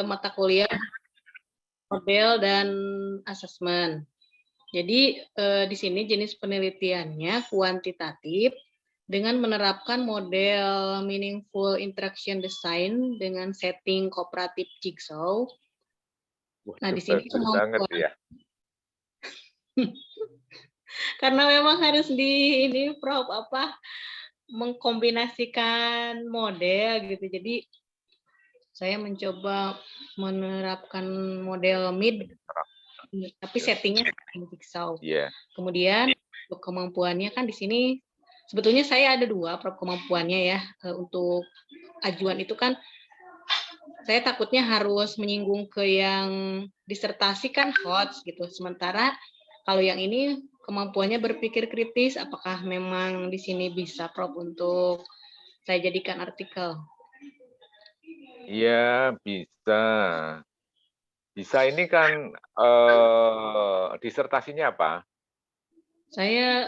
mata kuliah model dan asesmen. Jadi di sini jenis penelitiannya kuantitatif dengan menerapkan model meaningful interaction design dengan setting kooperatif jigsaw. Nah, di sini banget ya. Karena memang harus ini Prof mengkombinasikan model gitu. Jadi saya mencoba menerapkan model mid tapi settingnya jigsaw. Kemudian untuk kemampuannya kan di sini sebetulnya saya ada 2 Prof kemampuannya ya. Untuk ajuan itu kan saya takutnya harus menyinggung ke yang disertasi kan HOTS gitu. Sementara kalau yang ini kemampuannya berpikir kritis, apakah memang di sini bisa Prof untuk saya jadikan artikel? Iya, bisa. Bisa ini kan disertasinya apa? Saya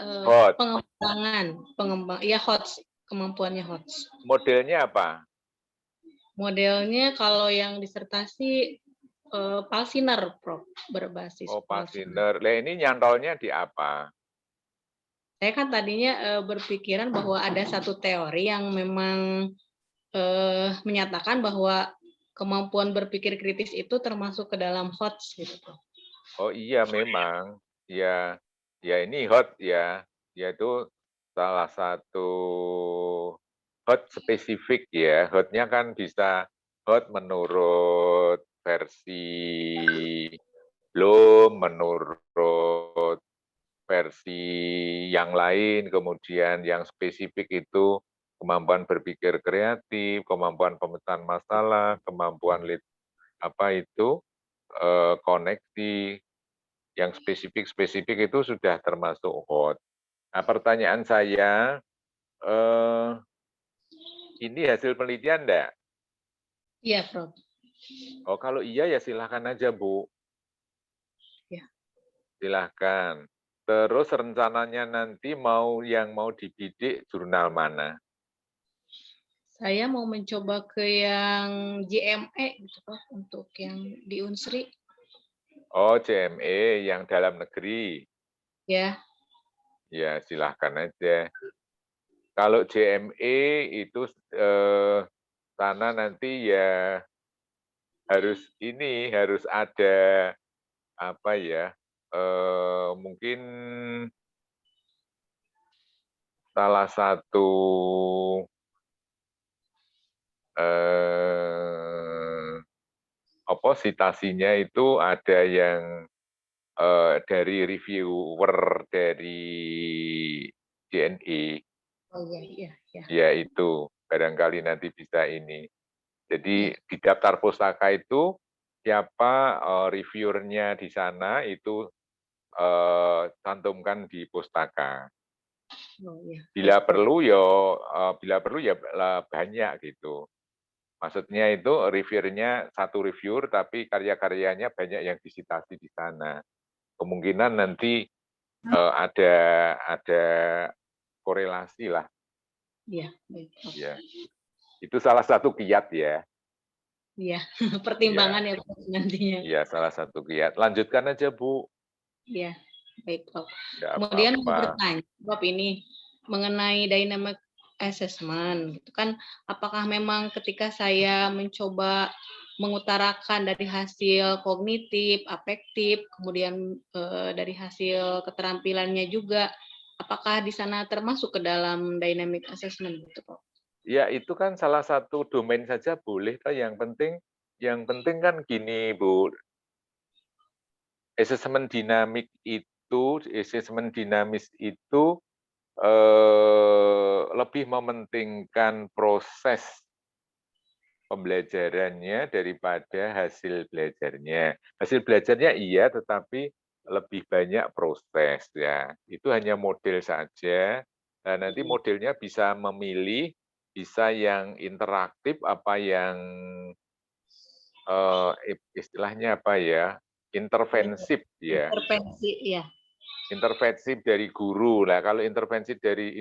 pengembangan, ya HOTS, kemampuannya HOTS. Modelnya apa? Modelnya kalau yang disertasi Palsiner, Prof, berbasis Palsiner. Lah ini nyantolnya di apa? Saya kan tadinya berpikiran bahwa ada satu teori yang memang menyatakan bahwa kemampuan berpikir kritis itu termasuk ke dalam HOTS gitu, Prof. Oh iya memang. Ya, ya ini HOT ya. Yaitu salah satu HOT spesifik ya. HOT-nya kan bisa HOT menurut versi belum, menurut versi yang lain, kemudian yang spesifik itu kemampuan berpikir kreatif, kemampuan pemecahan masalah, kemampuan koneksi, yang spesifik-spesifik itu sudah termasuk HOT. Nah, pertanyaan saya, ini hasil penelitian enggak? Iya, Prof. Oh, kalau iya ya silahkan aja, Bu. Ya. Silahkan. Terus rencananya nanti yang mau dibidik jurnal mana? Saya mau mencoba ke yang JME gitu, Prof, untuk yang di Unsri. Oh, JME yang dalam negeri. Ya. Ya, silahkan aja. Kalau JME itu sana nanti ya harus ada apa ya? Mungkin salah satu sitasinya itu ada yang dari reviewer dari JNE. Oh iya. Ya itu, barangkali nanti bisa ini. Jadi di daftar pustaka itu siapa reviewernya di sana itu cantumkan di pustaka. Oh, iya. Bila perlu ya banyak gitu. Maksudnya itu reviewernya satu reviewer tapi karya-karyanya banyak yang disitasi di sana. Kemungkinan nanti ada korelasi lah. Iya, baik. Ya. Itu salah satu kiat ya. Iya, pertimbangan ya Prof nantinya. Iya, salah satu kiat. Lanjutkan aja, Bu. Iya, baik Prof. Nggak Kemudian mau apa-apa. bertanya, Prof ini mengenai dynamic assessment, gitu kan? Apakah memang ketika saya mencoba mengutarakan dari hasil kognitif, afektif, kemudian dari hasil keterampilannya juga, apakah di sana termasuk ke dalam dynamic assessment, gitu, Prof? Ya, itu kan salah satu domain saja boleh. Yang penting kan gini, Bu. Asesmen dinamis itu lebih mementingkan proses pembelajarannya daripada hasil belajarnya. Hasil belajarnya iya, tetapi lebih banyak proses ya. Itu hanya model saja. Nah, nanti modelnya bisa memilih, bisa yang interaktif, apa yang istilahnya apa ya, intervensif ya. Intervensi, ya. Intervensif dari guru. Nah, kalau intervensi dari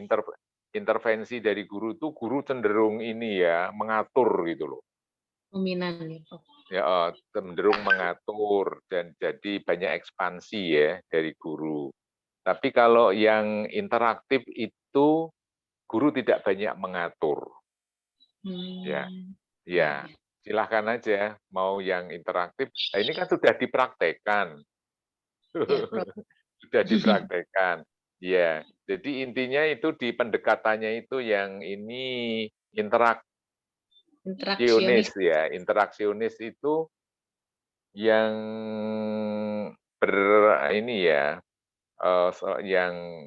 guru itu guru cenderung ini ya, mengatur gitu loh. Dominan ya, Prof. ya cenderung mengatur dan jadi banyak ekspansi ya dari guru. Tapi kalau yang interaktif itu guru tidak banyak mengatur. Ya, ya. Silahkan aja mau yang interaktif. Nah, ini kan sudah dipraktekkan. Ya, Sudah dipraktekkan. Ya, jadi intinya itu di pendekatannya itu yang ini interaksionis ya. Interaksionis itu yang ini ya, yang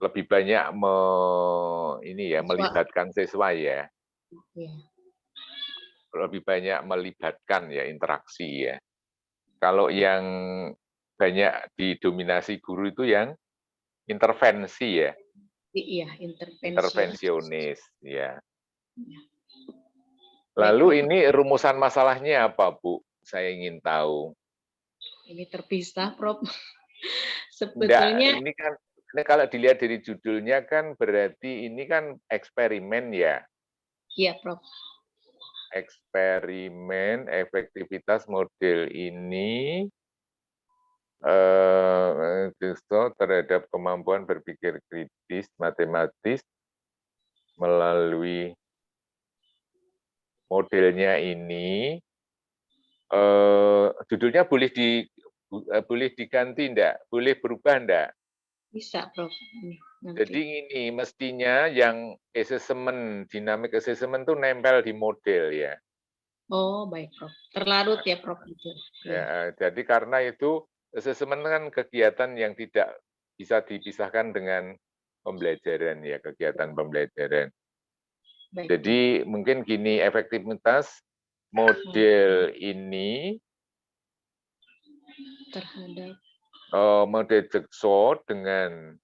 lebih banyak melibatkan siswa ya. Lebih banyak melibatkan ya, interaksi ya. Kalau yang banyak didominasi guru itu yang intervensi ya. Iya, intervensionis ya. Lalu ini rumusan masalahnya apa, Bu? Saya ingin tahu. Ini terpisah, Prof. Sebetulnya ini kan kalau dilihat dari judulnya kan berarti ini kan eksperimen ya. Iya, Prof. Eksperimen efektivitas model ini terhadap kemampuan berpikir kritis matematis melalui modelnya ini. Judulnya boleh diganti enggak? Boleh berubah enggak? Bisa, Prof. Jadi ini mestinya yang assessment, dynamic assessment itu nempel di model ya. Oh, baik, Prof. Terlarut ya, Prof. Ya, jadi karena itu assessment kan kegiatan yang tidak bisa dipisahkan dengan pembelajaran ya, kegiatan pembelajaran. Baik. Jadi mungkin gini, efektivitas model ini terhadap model Jigsaw dengan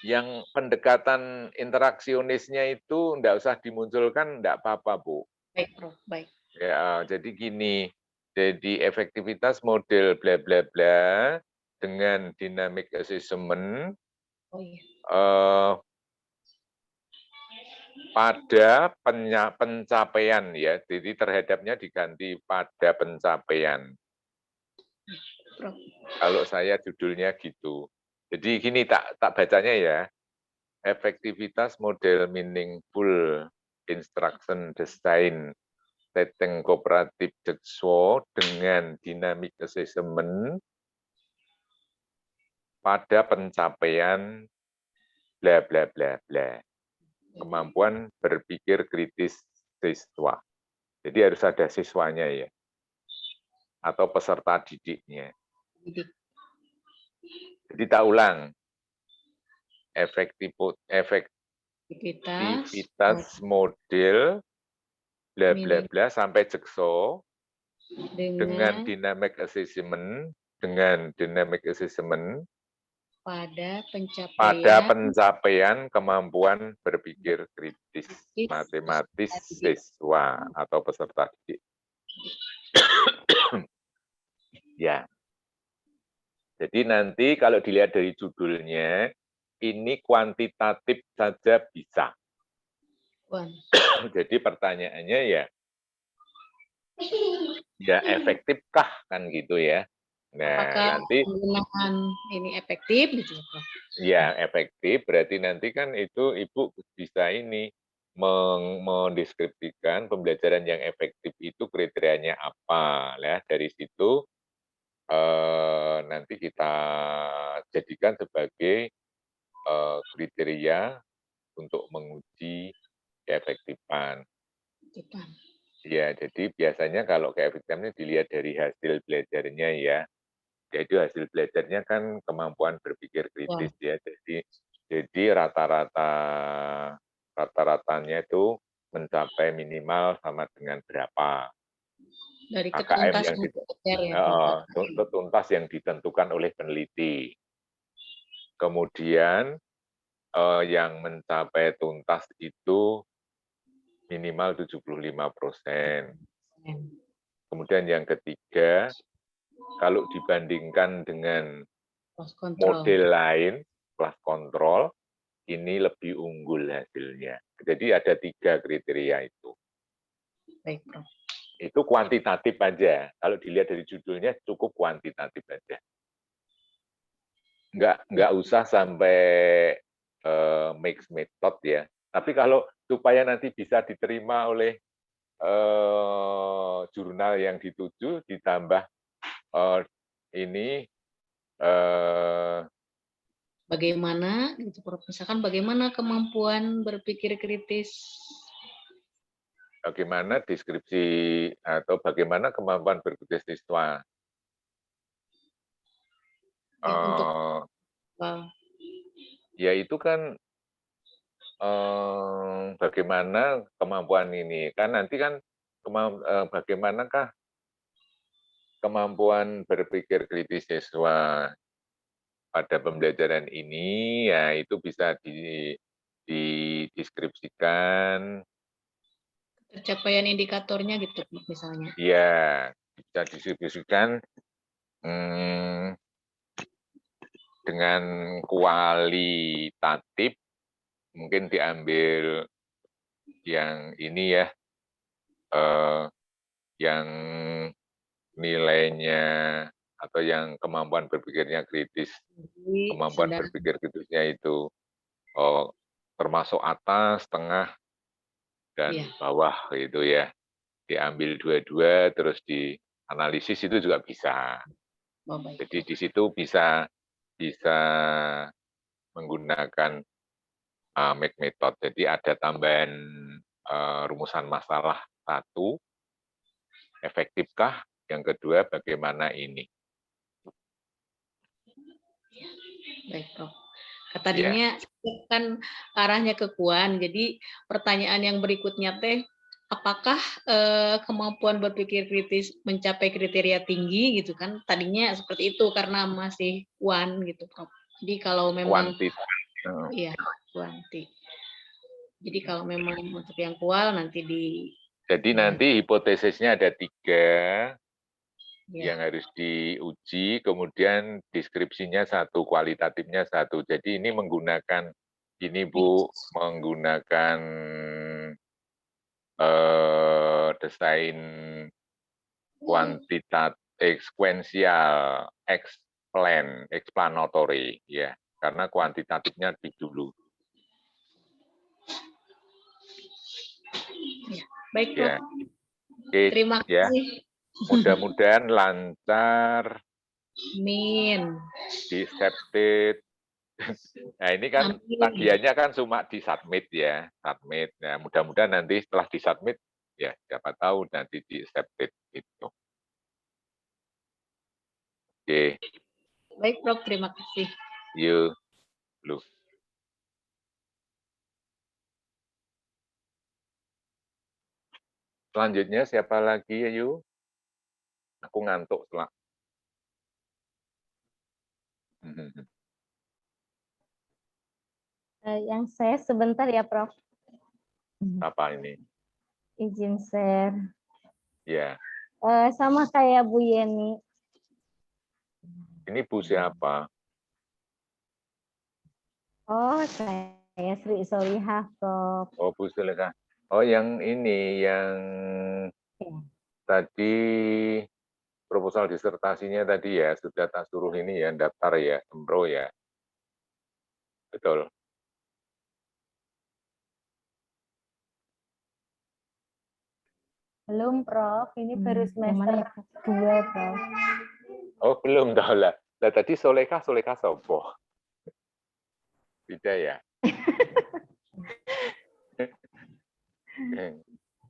yang pendekatan interaksionisnya itu enggak usah dimunculkan, enggak apa-apa, Bu. Baik, Prof. Baik. Ya, jadi gini, jadi efektivitas model bla bla bla dengan dynamic assessment pada pencapaian ya, jadi terhadapnya diganti pada pencapaian. Prof. Kalau saya judulnya gitu. Jadi gini tak bacanya ya. Efektivitas model meaningful instruction design setting kooperatif Jigsaw dengan dynamic assessment pada pencapaian bla bla bla bla. Kemampuan berpikir kritis siswa. Jadi harus ada siswanya ya. Atau peserta didiknya. Jadi tak ulang. Efektivitas model bla bla bla sampai Jigsaw dengan dynamic assessment pada pencapaian kemampuan berpikir kritis matematis siswa atau peserta didik. Ya. Jadi nanti kalau dilihat dari judulnya, ini kuantitatif saja bisa. Jadi pertanyaannya ya efektifkah kan gitu ya. Nah, apakah nanti penggunaan ini efektif gitu, Prof? Ya, efektif berarti nanti kan itu Ibu bisa ini mendeskripsikan pembelajaran yang efektif itu kriterianya apa ya. Dari situ nanti kita jadikan sebagai kriteria untuk menguji keefektifan. Ya, jadi biasanya kalau keefektifan dilihat dari hasil belajarnya ya. Yaitu hasil belajarnya kan kemampuan berpikir kritis ya. Jadi rata-ratanya itu mencapai minimal sama dengan berapa. Dari KKM yang tuntas yang ditentukan oleh peneliti. Kemudian yang mencapai tuntas itu minimal 75%. Kemudian yang ketiga, kalau dibandingkan dengan model lain, kelas kontrol, ini lebih unggul hasilnya. Jadi ada 3 kriteria itu. Baik, Prof. Itu kuantitatif aja. Kalau dilihat dari judulnya cukup kuantitatif aja. Nggak usah sampai mixed method ya. Tapi kalau supaya nanti bisa diterima oleh jurnal yang dituju, ditambah ini bagaimana gitu, Prof. Misalkan bagaimana kemampuan berpikir kritis, bagaimana deskripsi atau bagaimana kemampuan berpikir siswa. ya, untuk ya itu kan bagaimana kemampuan ini kan nanti kan bagaimanakah kemampuan berpikir kritis siswa pada pembelajaran ini, ya itu bisa dideskripsikan. Pencapaian indikatornya gitu misalnya. Ya, bisa dideskripsikan dengan kualitatif, mungkin diambil yang ini ya, yang nilainya atau yang kemampuan berpikirnya kritis, kemampuan berpikir kritisnya itu termasuk atas, tengah, dan bawah gitu ya. Diambil dua-dua terus dianalisis itu juga bisa. Jadi di situ bisa menggunakan make method. Jadi ada tambahan rumusan masalah 1, efektifkah? Yang kedua, bagaimana ini? Baik, Prof. Tadinya kan arahnya ke kuan, jadi pertanyaan yang berikutnya teh, apakah kemampuan berpikir kritis mencapai kriteria tinggi gitu kan? Tadinya seperti itu karena masih kuan gitu, Prof. Jadi kalau memang iya kuanti. Jadi kalau memang untuk yang kual nanti Jadi nanti hipotesisnya ada 3 yang harus diuji, kemudian deskripsinya 1, kualitatifnya 1. Jadi ini menggunakan ini Bu, menggunakan desain kuantitatif sekuensial explanatory ya, karena kuantitatifnya lebih dulu. Baik, Prof. Ya. Oke, terima kasih. Mudah-mudahan lancar. Amin. Disubmit. Nah ini kan tagihannya kan cuma di submit ya, submit. Nah mudah-mudahan nanti setelah di submit ya siapa tahu nanti di submit itu. Oke. Baik, Prof. Terima kasih. Yuk, lu. Selanjutnya siapa lagi ya, Yu? Aku ngantuk setelah. Yang saya sebentar ya, Prof. Apa ini? Izin share. Ya. Sama kayak Bu Yeni. Ini Bu siapa? Oh, saya Sri Solihah, Prof. Oh, Bu Solihah. Oh, yang ini, yang tadi proposal disertasinya tadi ya, sudah tak suruh ini ya, daftar ya, Sempro ya. Betul. Belum, Prof. Ini baru semester 2, Prof. Oh, belum tahu lah. Nah, tadi Soleka sopo? Tidak ya?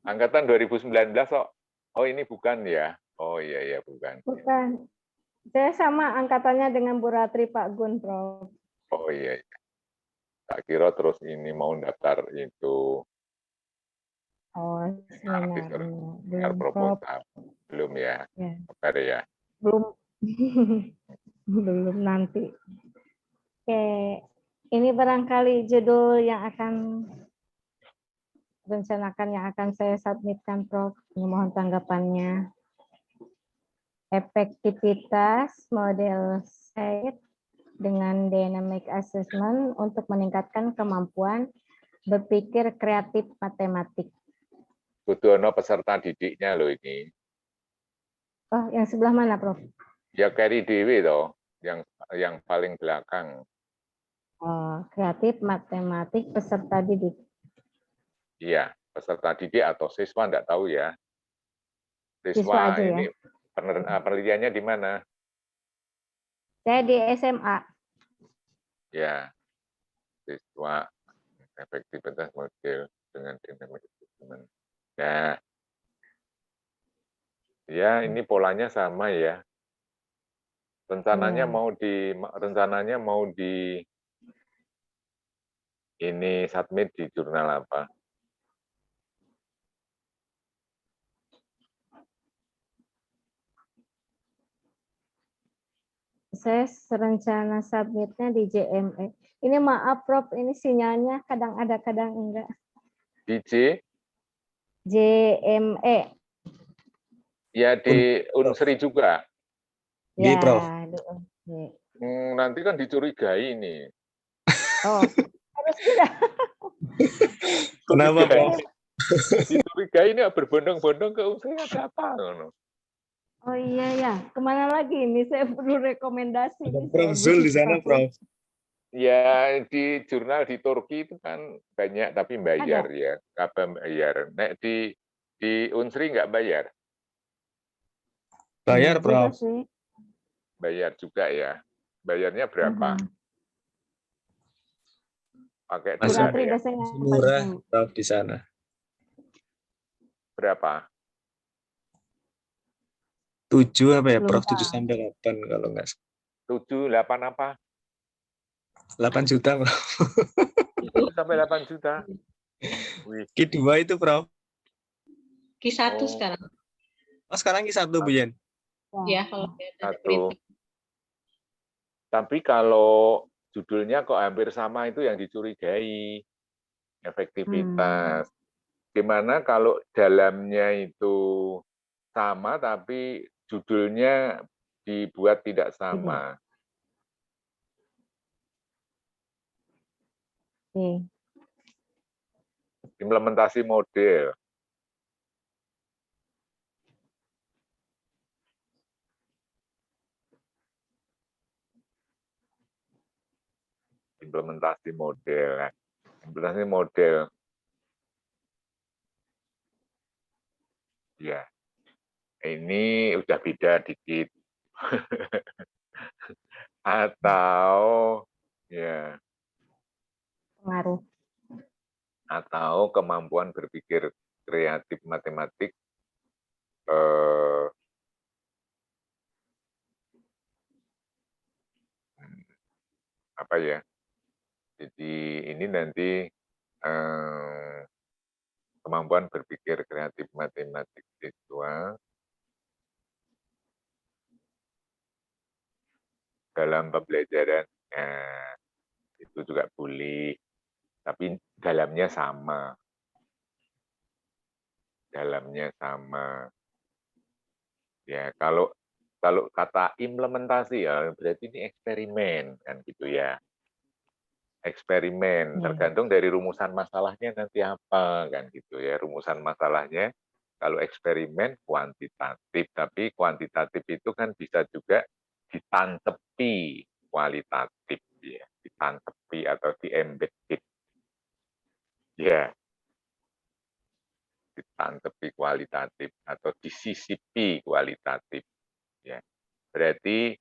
Angkatan 2019 kok. Oh, ini bukan ya? Oh iya bukan. Bukan. Saya sama angkatannya dengan Bu Ratri Pak Gun, Prof. Oh iya. Tak kira terus ini mau daftar itu. Oh, belum proposal. Belum ya? Kabar ya? Belum. Belum nanti. Oke. Ini barangkali judul yang akan yang akan saya submitkan, Prof. Mohon tanggapannya. Efektivitas model SAID dengan dynamic assessment untuk meningkatkan kemampuan berpikir kreatif matematik. Butuh peserta didiknya loh ini. Oh, yang sebelah mana, Prof? Ya carry dewi toh, yang paling belakang. Oh, kreatif matematik peserta didik. Iya, peserta didik atau siswa enggak tahu ya. Siswa Siswa aja ini ya. penelitiannya di mana? Saya di SMA. Ya, siswa efektivitas model dengan dynamic assessment. Nah, ya ini polanya sama ya. Rencananya mau di ini submit di jurnal apa? Saya rencana submitnya di JME. Ini maaf, Prof, ini sinyalnya kadang ada, kadang enggak. Di JME. Ya di Unsri juga. Ya, Prof. Nanti kan dicurigai ini. Oh, harus tidak. Kenapa, Prof? Dicurigai ini berbondong-bondong ke Unsri ada apa? Oh iya ya, kemana lagi ini? Saya perlu rekomendasi. Ada Prof Zul di sana, Prof. Ya di jurnal di Turki itu kan banyak tapi bayar Ada. ya, kabar bayar. Nek di Unsri nggak bayar. Bayar, Prof. Sih. Bayar juga ya. Bayarnya berapa? Pakai dolar ya? Murah, Prof, di sana. Berapa? 7 apa ya, Prof? 7 sampai 8 kalau nggak salah. 7, 8 apa? 8 juta, Prof. 7 sampai 8 juta. Wih. Q2 itu, Prof. Q1 sekarang. Oh, sekarang Q1, Bu Yen? Ya, kalau satu. Tapi kalau judulnya kok hampir sama itu yang dicurigai. Efektivitas. Gimana kalau dalamnya itu sama tapi judulnya dibuat tidak sama? Implementasi model. Implementasi model. Implementasi model. Ya, ini udah beda dikit. Atau ya, Pengaruh. atau kemampuan berpikir kreatif matematik apa ya? Jadi ini nanti kemampuan berpikir kreatif matematik siswa dalam pembelajaran. Nah, itu juga boleh, tapi dalamnya sama. Dalamnya sama. Ya, kalau kata implementasi ya berarti ini eksperimen kan gitu ya. Eksperimen tergantung dari rumusan masalahnya nanti apa kan gitu ya. Rumusan masalahnya kalau eksperimen kuantitatif, tapi kuantitatif itu kan bisa juga ditantepi kualitatif ya, ditantepi atau di-embedded. Ya. Ditantepi kualitatif atau disisipi kualitatif ya. Berarti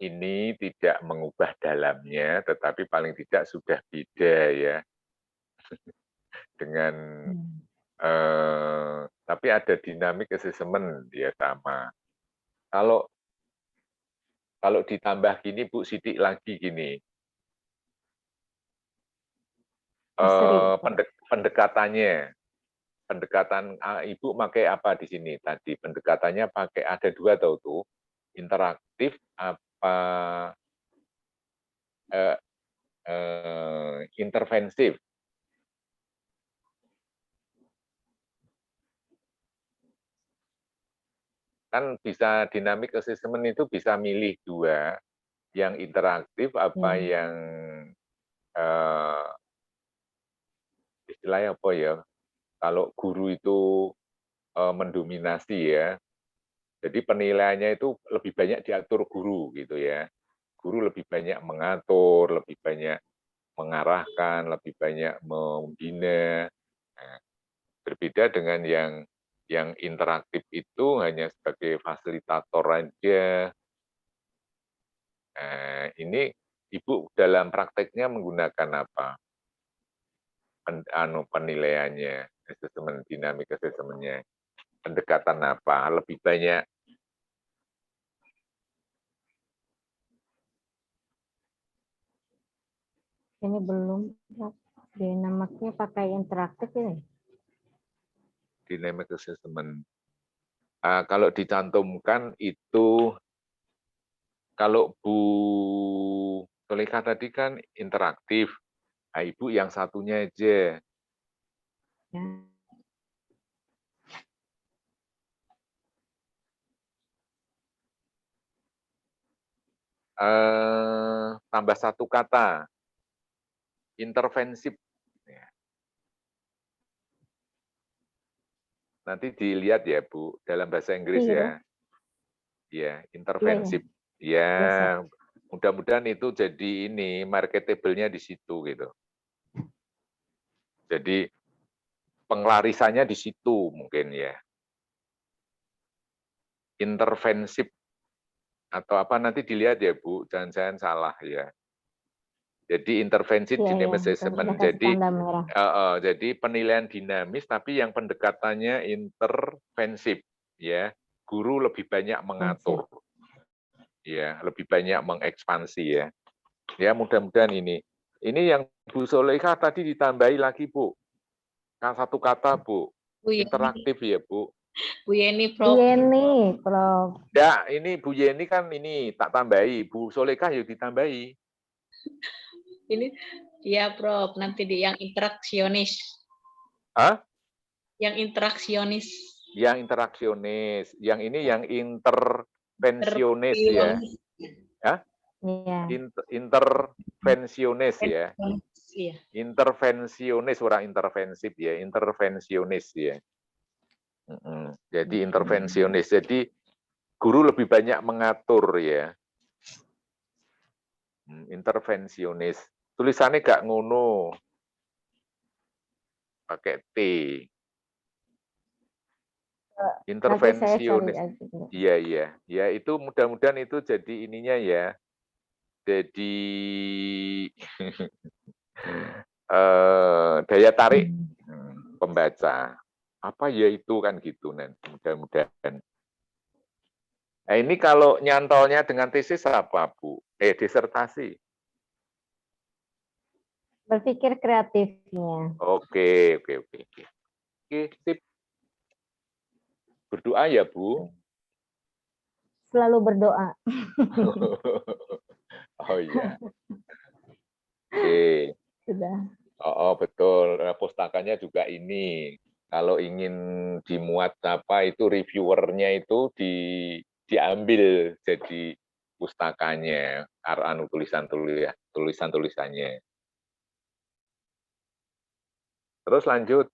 ini tidak mengubah dalamnya, tetapi paling tidak sudah beda ya dengan tapi ada dynamic assessment ya sama. Kalau ditambah gini Bu Sidik lagi gini, pendekatan Ibu pakai apa di sini tadi? Pendekatannya pakai ada 2 tahu tuh, interaktif apa intervensif. Kan bisa dynamic assessment itu bisa milih 2, yang interaktif apa yang istilahnya apa ya? Kalau guru itu mendominasi ya, jadi penilaiannya itu lebih banyak diatur guru gitu ya. Guru lebih banyak mengatur, lebih banyak mengarahkan, lebih banyak membina. Nah, berbeda dengan yang interaktif itu hanya sebagai fasilitator aja. Nah, ini Ibu dalam prakteknya menggunakan apa? Penilaiannya, assessment, dinamik assessment-nya. Pendekatan apa? Lebih banyak ini belum dinamiknya pakai interaktif ini. dynamic assessment. Kalau dicantumkan itu, kalau Bu Solika tadi kan interaktif, nah, Ibu yang satunya aja. Ya. Tambah satu kata, intervensif. Nanti dilihat ya Bu, dalam bahasa Inggris ya. Ya, intervensif. Ya, mudah-mudahan itu jadi ini marketable-nya di situ gitu. Jadi penglarisannya di situ mungkin ya. Intervensif atau apa nanti dilihat ya Bu, jangan-jangan salah ya. Jadi intervensi dynamic assessment. Jadi penilaian dinamis tapi yang pendekatannya intervensif ya. Guru lebih banyak mengatur. Ya, lebih banyak mengekspansi ya. Ya, mudah-mudahan ini. Ini yang Bu Soleka tadi ditambahi lagi, Bu. Satu kata, Bu. Interaktif ya, Bu. Bu Yeni, Prof. Bu Yeni, Prof. Ya, ini Bu Yeni kan ini tak tambahi. Bu Soleka yuk ditambahi. Ini ya, Prof. Nanti di yang interaksionis. Hah? Yang interaksionis. Yang interaksionis. Yang ini yang intervensionis ya. Hah? Intervensionis ya. Intervensionis, orang intervensif ya, intervensionis ya. Jadi intervensionis. Jadi guru lebih banyak mengatur ya. Intervensionis. Tulisannya gak ngono. Pakai T. Intervensionis. Iya, iya. Ya itu mudah-mudahan itu jadi ininya ya. Jadi daya tarik pembaca. Apa ya itu kan gitu nanti mudah-mudahan. Nah, ini kalau nyantolnya dengan tesis apa, Bu? Disertasi. Berpikir kreatifnya. Oke, sip. Berdoa ya, Bu. Selalu berdoa. Oh iya. Oke. Sudah. Oh, betul. Pustakanya juga ini. Kalau ingin dimuat apa itu reviewernya itu diambil jadi pustakanya, tulisan-tulisannya. Terus lanjut.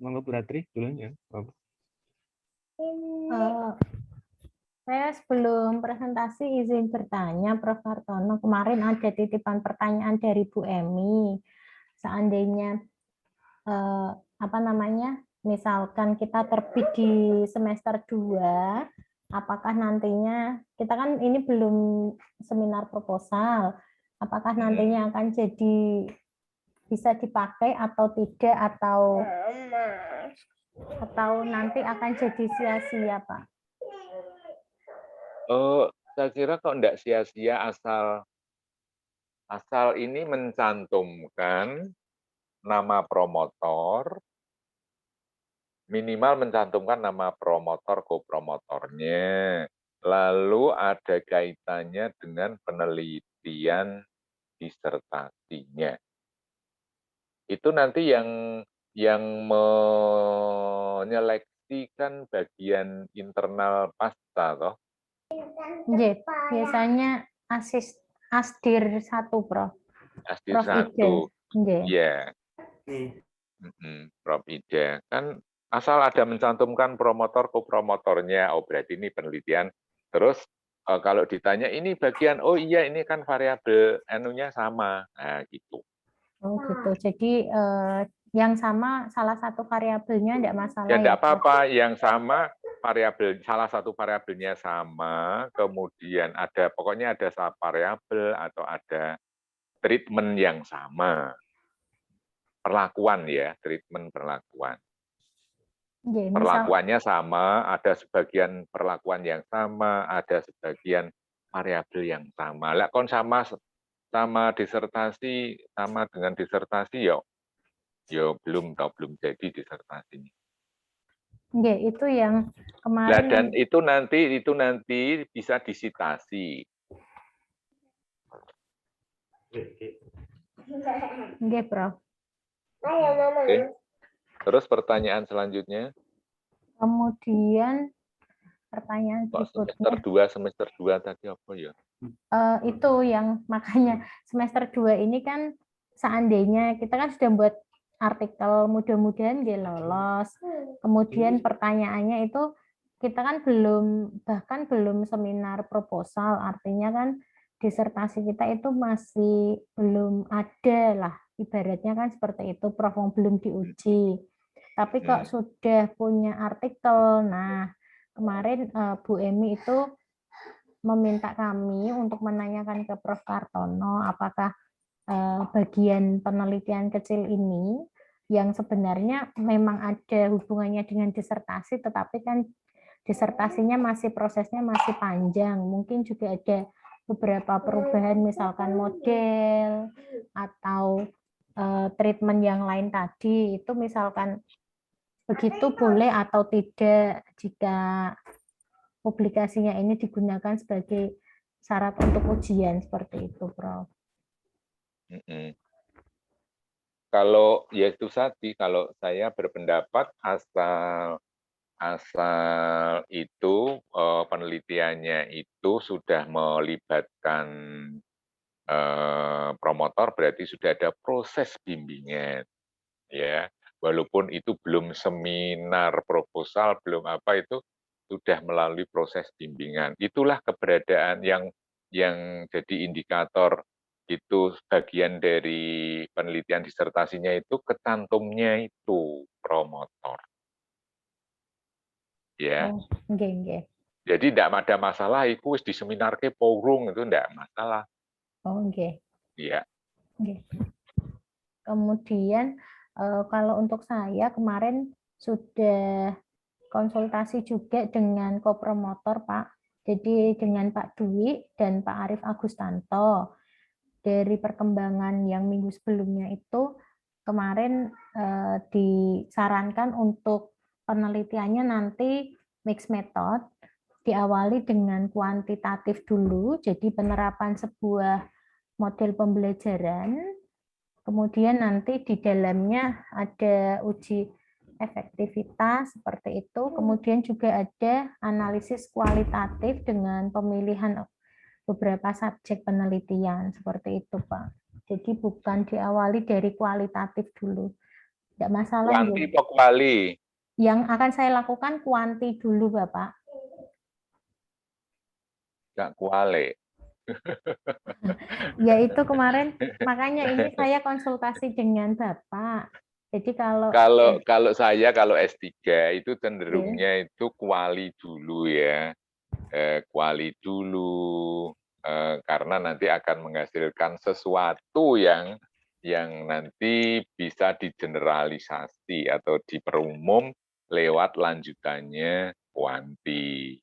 Monggo Bu Ratri duluan ya. Saya sebelum presentasi izin bertanya, Prof. Hartono. Kemarin ada titipan pertanyaan dari Bu Emi. Seandainya misalkan kita terbit di semester 2, apakah nantinya kita kan ini belum seminar proposal, apakah nantinya akan jadi bisa dipakai atau tidak atau nanti akan jadi sia-sia, Pak? Saya kira kok enggak sia-sia asal ini mencantumkan nama promotor, minimal mencantumkan nama promotor, kopromotornya, lalu ada kaitannya dengan penelitian disertasinya. Itu nanti yang menyeleksi berarti kan bagian internal pasta toh? Nggih, biasanya asdir 1, Prof. Asdir Prof. Ida. 1. Nggih. Iya. Prof. Ida. Kan asal ada mencantumkan promotor kopromotornya, oh berarti ini penelitian. Terus kalau ditanya ini bagian, oh iya ini kan variabel N-nya sama. Nah, gitu. Oh gitu. Jadi yang sama salah satu variabelnya tidak masalah Ya ya. enggak apa-apa, yang sama variabel salah satu variabelnya sama, kemudian pokoknya ada variabel atau ada treatment yang sama. Perlakuan ya, treatment perlakuan. Perlakuannya sama, ada sebagian perlakuan yang sama, ada sebagian variabel yang sama. Lah kon sama disertasi, sama dengan disertasi ya belum jadi disertasinya. Nggih, itu yang kemarin. Nah, dan itu nanti bisa disitasi. Nggih, Prof. Oke. Terus pertanyaan selanjutnya. Kemudian pertanyaan berikutnya. Semester 2 tadi apa ya? Itu yang makanya semester 2 ini kan seandainya kita kan sudah buat artikel, mudah-mudahan dia lolos. Kemudian pertanyaannya itu kita kan bahkan belum seminar proposal, artinya kan disertasi kita itu masih belum ada lah, ibaratnya kan seperti itu, Prof, belum diuji. Tapi kok sudah punya artikel, nah kemarin Bu Emi itu meminta kami untuk menanyakan ke Prof. Kartono apakah bagian penelitian kecil ini yang sebenarnya memang ada hubungannya dengan disertasi, tetapi kan disertasinya prosesnya masih panjang. Mungkin juga ada beberapa perubahan, misalkan model atau treatment yang lain tadi. Itu misalkan begitu boleh atau tidak jika publikasinya ini digunakan sebagai syarat untuk ujian, seperti itu, Prof. Kalau ya itu tadi, kalau saya berpendapat asal itu penelitiannya itu sudah melibatkan promotor, berarti sudah ada proses bimbingan, ya. Walaupun itu belum seminar proposal, belum apa, itu sudah melalui proses bimbingan. Itulah keberadaan yang jadi indikator itu bagian dari penelitian disertasinya itu kecantumnya itu promotor. Ya. Nggih. Jadi tidak ada masalah itu di seminar ke porung itu tidak masalah. Oh, nggih. Iya. Nggih. Kemudian kalau untuk saya kemarin sudah konsultasi juga dengan kopromotor, Pak. Jadi dengan Pak Dwi dan Pak Arif Agustanto. Dari perkembangan yang minggu sebelumnya itu kemarin disarankan untuk penelitiannya nanti mixed method, diawali dengan kuantitatif dulu, jadi penerapan sebuah model pembelajaran, kemudian nanti di dalamnya ada uji efektivitas seperti itu, kemudian juga ada analisis kualitatif dengan pemilihan beberapa subjek penelitian, seperti itu, Pak. Jadi bukan diawali dari kualitatif dulu. Tidak masalah. Kuanti atau kuali? Yang akan saya lakukan kuanti dulu, Bapak. Enggak kuali. Ya itu kemarin, makanya ini saya konsultasi dengan Bapak. Jadi kalau S3 itu cenderungnya itu kuali dulu ya. Kuali dulu karena nanti akan menghasilkan sesuatu yang nanti bisa digeneralisasi atau diperumum lewat lanjutannya kuanti.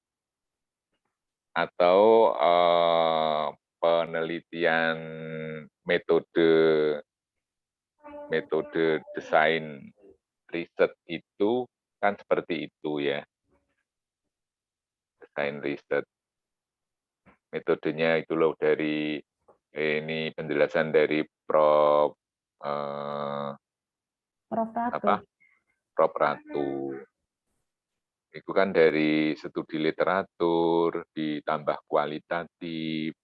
Atau penelitian metode desain riset itu kan seperti itu ya. Desain riset. Metodenya itu loh dari ini penjelasan dari Prof. Prof. Ratu. Prof. Ratu. Itu kan dari studi literatur, ditambah kualitatif,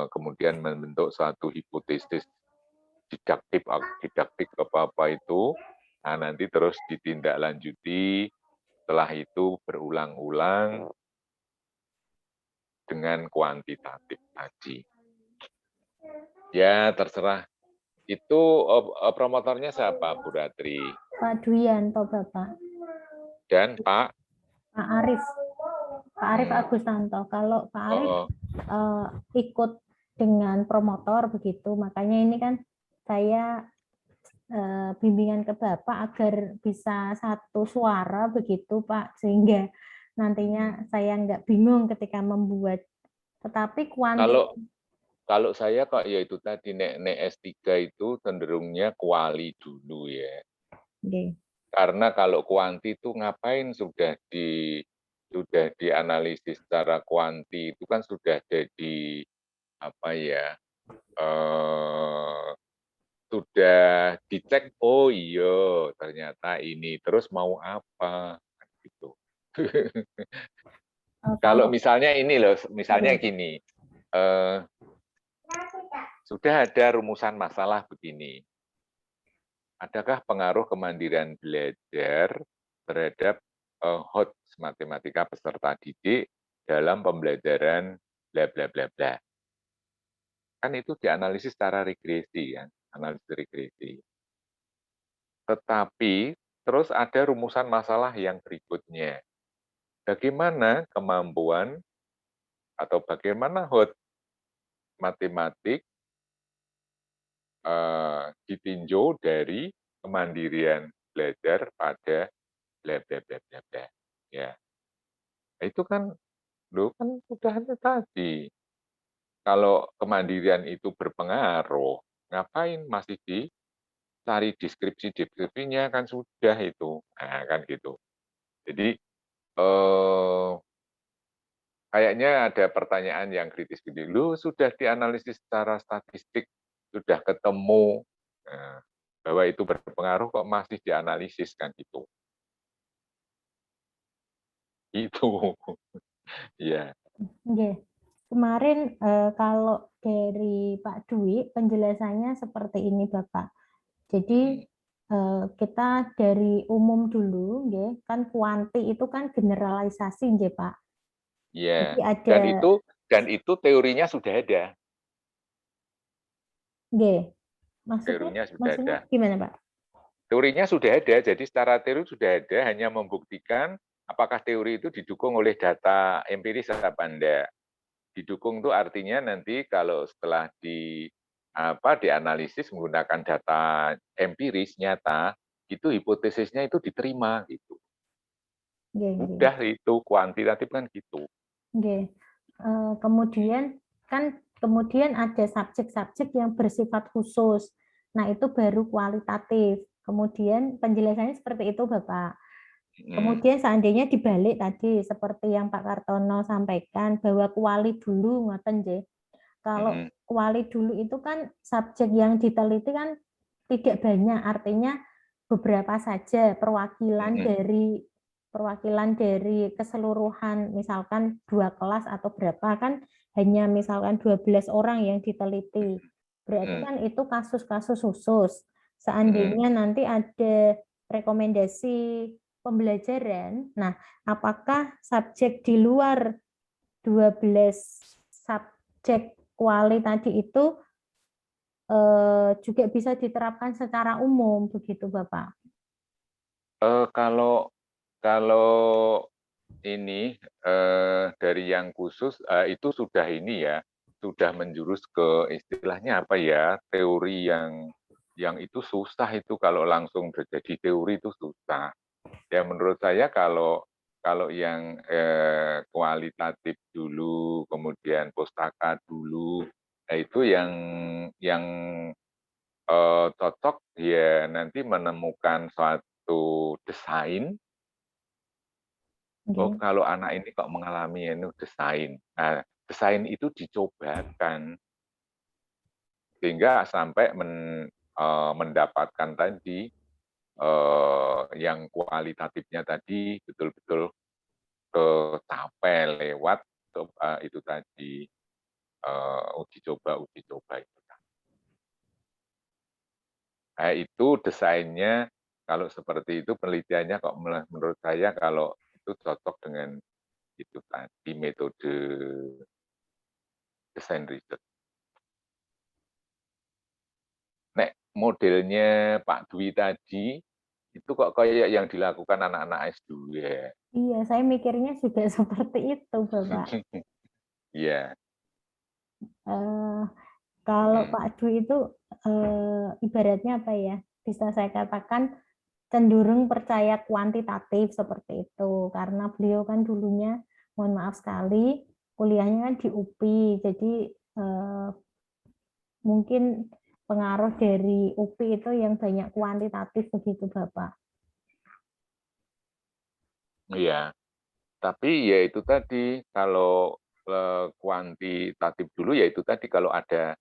kemudian membentuk suatu hipotesis didaktik apa-apa itu, nah nanti terus ditindaklanjuti, setelah itu berulang-ulang dengan kuantitatif tadi. Ya, terserah. Itu promotornya siapa, Bu Ratri? Pak Duyanto, Bapak. Dan Pak Arif. Pak Arif Agustanto. Kalau Pak Arif ikut dengan promotor begitu, makanya ini kan saya bimbingan ke Bapak agar bisa satu suara begitu Pak, sehingga nantinya saya nggak bingung ketika membuat. Tetapi kalau saya kok ya itu tadi nek S3 itu cenderungnya kuali dulu ya. Okay. Karena kalau kuanti itu ngapain sudah dianalisis secara kuanti itu kan sudah jadi apa ya, sudah dicek, oh iya ternyata ini, terus mau apa gitu. Kalau misalnya ini loh, misalnya gini, sudah ada rumusan masalah begini, adakah pengaruh kemandirian belajar terhadap HOTS matematika peserta didik dalam pembelajaran bla bla bla bla. Kan itu dianalisis secara regresi kan, analisis regresi. Tetapi terus ada rumusan masalah yang berikutnya. Bagaimana kemampuan atau bagaimana HOTS matematik ditinjau dari kemandirian belajar pada bla bla bla bla bla. Ya. Itu kan sudah ada tadi. Kalau kemandirian itu berpengaruh, ngapain masih dicari deskripsinya kan sudah itu. Nah, kan gitu. Jadi kayaknya ada pertanyaan yang kritis gini, lu sudah dianalisis secara statistik, sudah ketemu bahwa itu berpengaruh kok masih dianalisis kan gitu. Itu. Ya. Yeah. Kemarin kalau dari Pak Dwi penjelasannya seperti ini Bapak. Jadi kita dari umum dulu, kan kuanti itu kan generalisasi, Pak. Iya. Dan itu teorinya sudah ada. Teorinya sudah ada. Gimana Pak? Teorinya sudah ada, jadi secara teori sudah ada, hanya membuktikan apakah teori itu didukung oleh data empiris apa enggak. Didukung itu artinya nanti kalau setelah dianalisis menggunakan data empiris nyata, itu hipotesisnya itu diterima gitu. Udah itu kuantitatif kan gitu. Kemudian ada subjek-subjek yang bersifat khusus. Nah, itu baru kualitatif. Kemudian penjelasannya seperti itu, Bapak. Kemudian seandainya dibalik tadi, seperti yang Pak Kartono sampaikan, bahwa kuali dulu, ngoten nggih. Kalau kuali dulu itu kan subjek yang diteliti kan tidak banyak, artinya beberapa saja perwakilan dari keseluruhan, misalkan 2 kelas atau berapa kan hanya misalkan 12 orang yang diteliti. Berarti kan itu kasus-kasus khusus. Seandainya nanti ada rekomendasi pembelajaran, nah apakah subjek di luar 12 subjek kuali tadi itu juga bisa diterapkan secara umum begitu Bapak? Kalau ini dari yang khusus itu sudah ini ya, sudah menjurus ke istilahnya apa ya, teori yang itu susah itu kalau langsung terjadi teori itu susah. Ya menurut saya kalau yang kualitatif dulu, kemudian pustaka dulu, itu yang cocok ya nanti menemukan suatu desain. Oh kalau anak ini kok mengalami ini desain. Nah desain itu dicobakan sehingga sampai mendapatkan tadi yang kualitatifnya tadi betul-betul tercapai lewat itu tadi uji coba itu. Nah, itu desainnya kalau seperti itu penelitiannya kok menurut saya kalau itu cocok dengan itu tadi metode desain riset. Nek modelnya Pak Dwi tadi itu kok kayak yang dilakukan anak-anak S2. Iya, saya mikirnya juga seperti itu, Bapak. Iya. Kalau Pak Dwi itu ibaratnya apa ya? Bisa saya katakan cenderung percaya kuantitatif seperti itu karena beliau kan dulunya, mohon maaf sekali, kuliahnya kan di UPI, jadi mungkin pengaruh dari UPI itu yang banyak kuantitatif begitu, Bapak. Iya, tapi ya itu tadi kalau kuantitatif dulu ya itu tadi kalau ada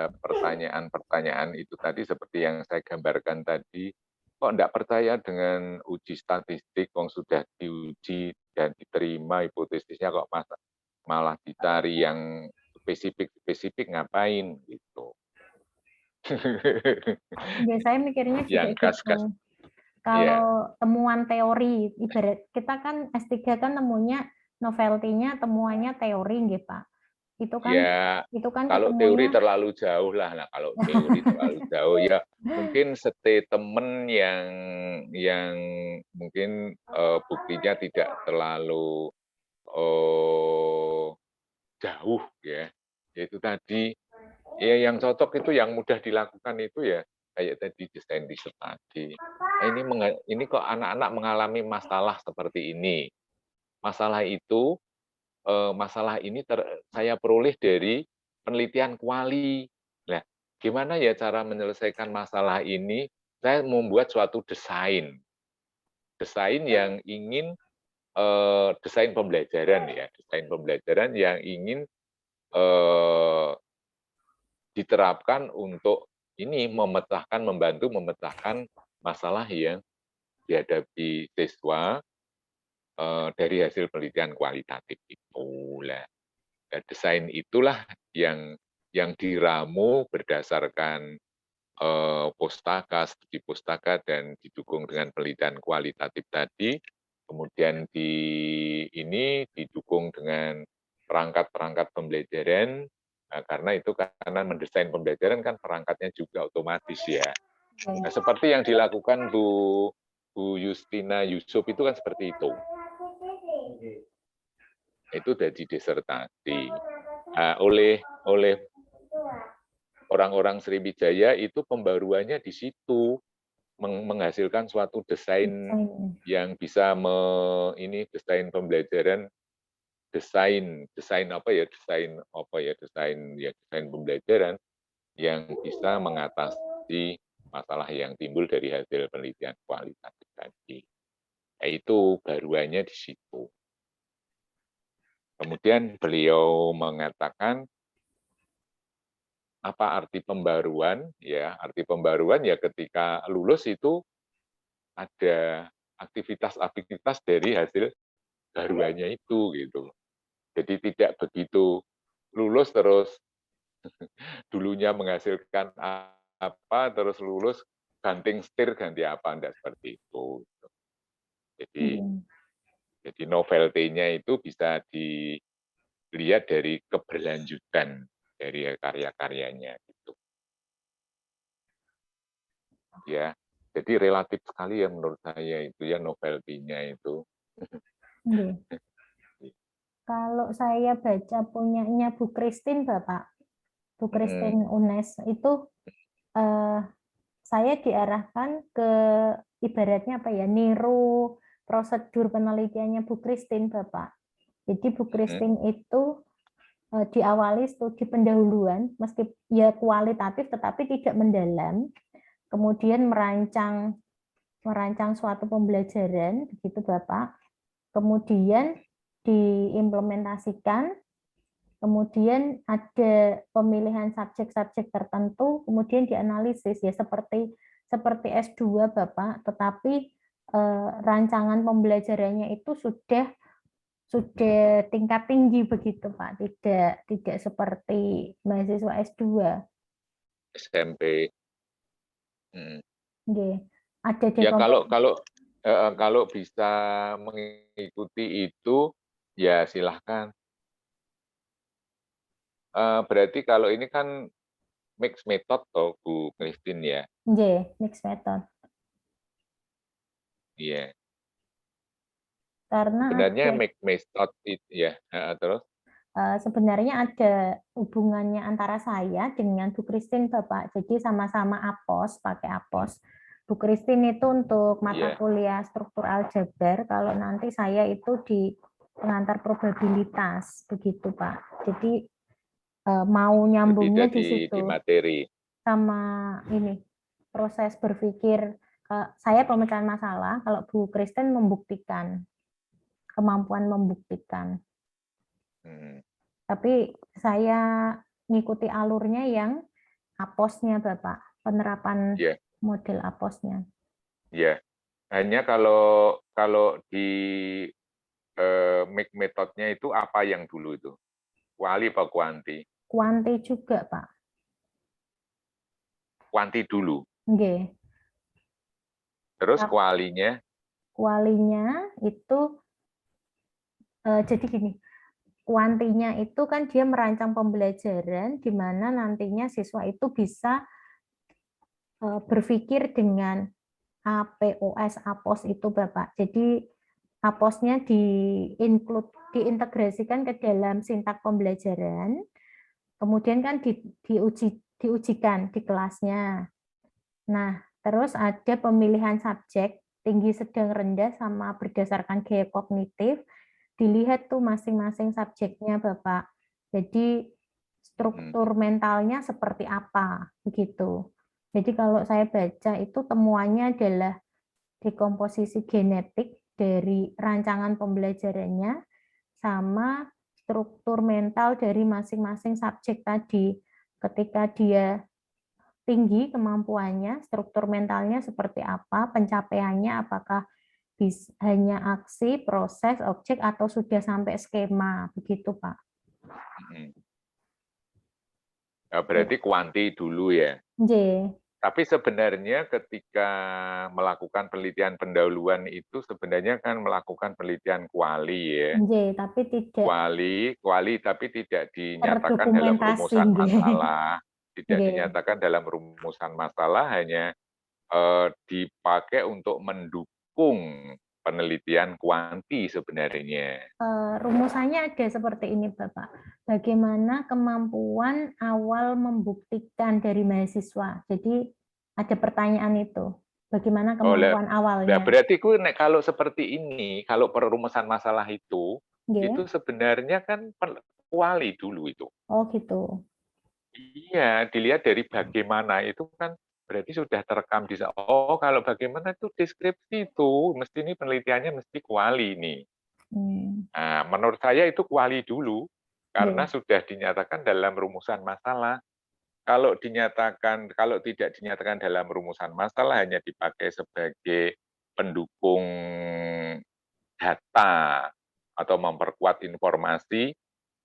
pertanyaan-pertanyaan itu tadi seperti yang saya gambarkan tadi, kok enggak percaya dengan uji statistik, kok sudah diuji dan diterima hipotesisnya kok malah dicari yang spesifik ngapain gitu. Ya, saya mikirnya juga Yang kas-kas. gitu. Kalau temuan teori, ibarat kita kan S3 kan temunya novelty-nya temuannya teori nggih, Pak. Itu kan kalau teori terlalu jauh lah. Nah, kalau teori terlalu jauh ya mungkin statement yang mungkin buktinya tidak terlalu jauh ya. Itu tadi ya yang cocok itu yang mudah dilakukan itu ya kayak tadi desain riset tadi. Nah, ini kok anak-anak mengalami masalah seperti ini. Masalah ini saya peroleh dari penelitian kuali. Nah, gimana ya cara menyelesaikan masalah ini? Saya membuat suatu desain yang ingin desain pembelajaran ya, desain pembelajaran yang ingin diterapkan untuk ini membantu memecahkan masalah yang dihadapi siswa dari hasil penelitian kualitatif itu lah. Desain itulah yang diramu berdasarkan studi pustaka dan didukung dengan penelitian kualitatif tadi, kemudian didukung dengan perangkat-perangkat pembelajaran, karena mendesain pembelajaran kan perangkatnya juga otomatis ya. Nah, seperti yang dilakukan Bu Justina Yusuf itu kan seperti itu. Itu dari disertasi. Oleh orang-orang Sriwijaya itu pembaruannya di situ menghasilkan suatu desain yang bisa desain pembelajaran, desain pembelajaran yang bisa mengatasi masalah yang timbul dari hasil penelitian kualitatif tadi. Itu baruannya di situ. Kemudian beliau mengatakan apa arti pembaruan? Ya, arti pembaruan ya ketika lulus itu ada aktivitas dari hasil baruannya itu gitu. Jadi tidak begitu lulus terus dulunya menghasilkan apa terus lulus banting setir ganti apa, enggak seperti itu. Jadi novelty-nya itu bisa dilihat dari keberlanjutan dari karya-karyanya gitu. Ya, jadi relatif sekali ya menurut saya itu ya novelty-nya itu. Kalau saya baca punyanya Bu Christine, Bapak, Bu Christine UNES itu saya diarahkan ke ibaratnya apa ya, niru prosedur penelitiannya Bu Christine, Bapak. Jadi Bu Christine itu diawali studi pendahuluan, meski ya kualitatif tetapi tidak mendalam, kemudian merancang suatu pembelajaran, begitu Bapak, kemudian diimplementasikan, kemudian ada pemilihan subjek-subjek tertentu, kemudian dianalisis ya seperti seperti S2 Bapak, tetapi rancangan pembelajarannya itu sudah tingkat tinggi begitu Pak, tidak seperti mahasiswa S2. SMP. Ada Ya kalau bisa mengikuti itu ya silahkan. Berarti kalau ini kan mix method toh Bu Christine ya. Mix method. Iya. Karena sebenarnya mix method itu ya, terus sebenarnya ada hubungannya antara saya dengan Bu Christine Bapak. Jadi sama-sama APOS, pakai APOS. Bu Christine itu untuk mata kuliah struktur aljabar, kalau nanti saya itu di pengantar probabilitas, begitu Pak. Jadi mau nyambungnya di situ. Di materi. Sama ini, proses berpikir. Saya pemecahan masalah, kalau Bu Christine membuktikan, kemampuan membuktikan. Tapi saya ngikuti alurnya yang APOS-nya Bapak, penerapan model APOS-nya. Ya, hanya kalau di make metodenya itu apa yang dulu itu? Kuali apa kuanti? Kuanti juga, Pak. Kuanti dulu. Nggih. Terus kualinya? Kualinya itu jadi gini, kuantinya itu kan dia merancang pembelajaran di mana nantinya siswa itu bisa berpikir dengan APOS, APOS itu Bapak. Jadi APOS-nya diintegrasikan ke dalam sintak pembelajaran, kemudian kan diujikan di kelasnya. Nah, terus ada pemilihan subjek, tinggi, sedang, rendah, sama berdasarkan gaya kognitif, dilihat tuh masing-masing subjeknya Bapak. Jadi struktur mentalnya seperti apa, begitu. Jadi kalau saya baca itu temuannya adalah dekomposisi genetik dari rancangan pembelajarannya sama struktur mental dari masing-masing subjek tadi. Ketika dia tinggi kemampuannya, struktur mentalnya seperti apa, pencapaiannya apakah hanya aksi, proses, objek, atau sudah sampai skema, begitu Pak. Berarti kuanti dulu ya. Tapi sebenarnya ketika melakukan penelitian pendahuluan itu sebenarnya kan melakukan penelitian kuali ya. Tapi tidak kuali tapi tidak dinyatakan dalam rumusan masalah. Tidak dinyatakan dalam rumusan masalah, hanya dipakai untuk mendukung penelitian kuanti sebenarnya. Rumusannya ada seperti ini Bapak. Bagaimana kemampuan awal membuktikan dari mahasiswa. Jadi ada pertanyaan itu. Bagaimana kemampuan awalnya. Nah, berarti kalau seperti ini, kalau perumusan masalah itu sebenarnya kan kuali dulu itu. Oh gitu. Iya, dilihat dari bagaimana itu kan berarti sudah terekam di oh kalau bagaimana itu deskripsi itu mesti ini penelitiannya mesti kuali ini. Nah, menurut saya itu kuali dulu karena sudah dinyatakan dalam rumusan masalah. Kalau tidak dinyatakan dalam rumusan masalah, hanya dipakai sebagai pendukung data atau memperkuat informasi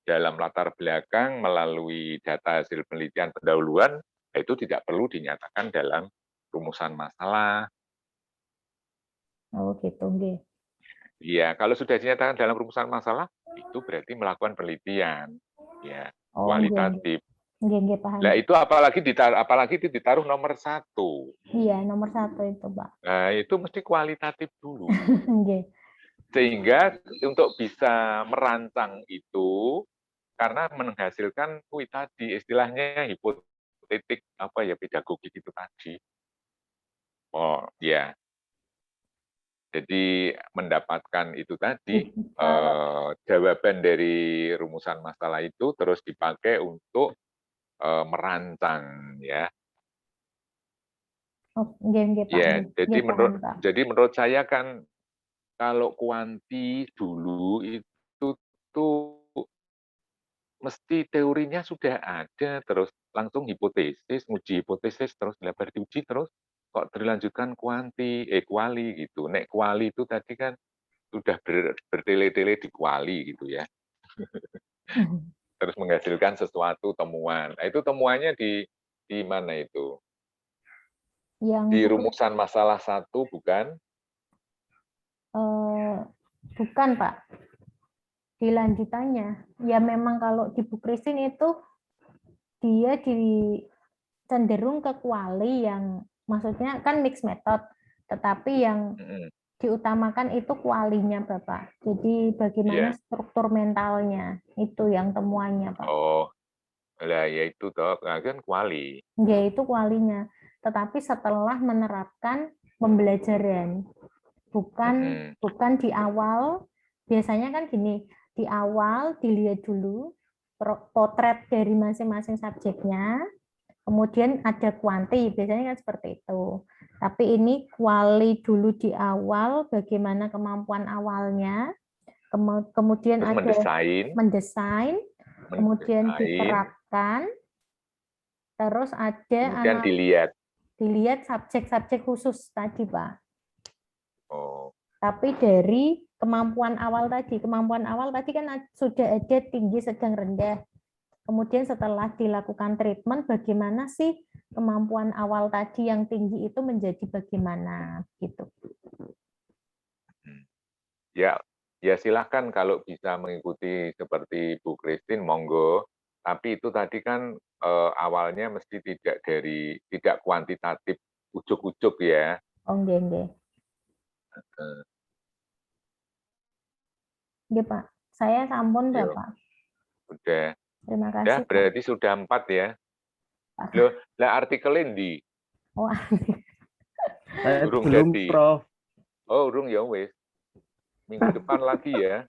dalam latar belakang melalui data hasil penelitian pendahuluan, itu tidak perlu dinyatakan dalam rumusan masalah. Oh gitu, nggih. Iya, kalau sudah dinyatakan dalam rumusan masalah, itu berarti melakukan penelitian, ya, kualitatif. Nah, itu apalagi ditaruh nomor 1. Iya, nomor 1 itu, Pak. Nah, itu mesti kualitatif dulu. Sehingga untuk bisa merancang itu, karena menghasilkan tadi istilahnya hipotetik pedagogik itu tadi. Oh, ya. Jadi mendapatkan itu tadi jawaban dari rumusan masalah itu terus dipakai untuk merancang ya. Ya, jadi menurut saya kan kalau kuanti dulu itu tuh mesti teorinya sudah ada, terus langsung hipotesis, uji hipotesis, terus dapat diuji terus kok dilanjutkan kuali gitu. Nek kuali itu tadi kan sudah bertele-tele di kuali gitu ya. Terus menghasilkan sesuatu temuan. Nah, itu temuannya di mana itu? Di rumusan masalah 1 bukan? Bukan, Pak. Di lanjutannya. Ya memang kalau di Bu Christine itu dia cenderung ke kuali yang maksudnya kan mix method, tetapi yang diutamakan itu kualinya, Bapak. Jadi bagaimana struktur mentalnya, itu yang temuannya, Pak. Oh, lah ya itu toh, kan kuali. Ya itu kualinya. Tetapi setelah menerapkan pembelajaran, bukan di awal. Biasanya kan gini, di awal dilihat dulu potret dari masing-masing subjeknya, kemudian ada kuanti, biasanya kan seperti itu. Tapi ini kuali dulu di awal, bagaimana kemampuan awalnya, kemudian terus ada mendesain, kemudian diterapkan, terus ada kemudian dilihat subjek-subjek khusus tadi, Pak. Oh. Tapi dari kemampuan awal tadi kan sudah ada tinggi, sedang, rendah. Kemudian setelah dilakukan treatment, bagaimana sih kemampuan awal tadi yang tinggi itu menjadi bagaimana gitu. Ya silahkan kalau bisa mengikuti seperti Bu Christine, monggo. Tapi itu tadi kan awalnya mesti tidak kuantitatif ujuk-ujuk ya. Oh, nggih. Nggih, Pak. Saya sampun, Bapak. Sudah. Terima kasih. Ya, berarti sudah 4 ya. Loh, lah artikelin di. Oh, urung belum, jadi. Prof. Oh, urung ya wis. Minggu depan lagi ya.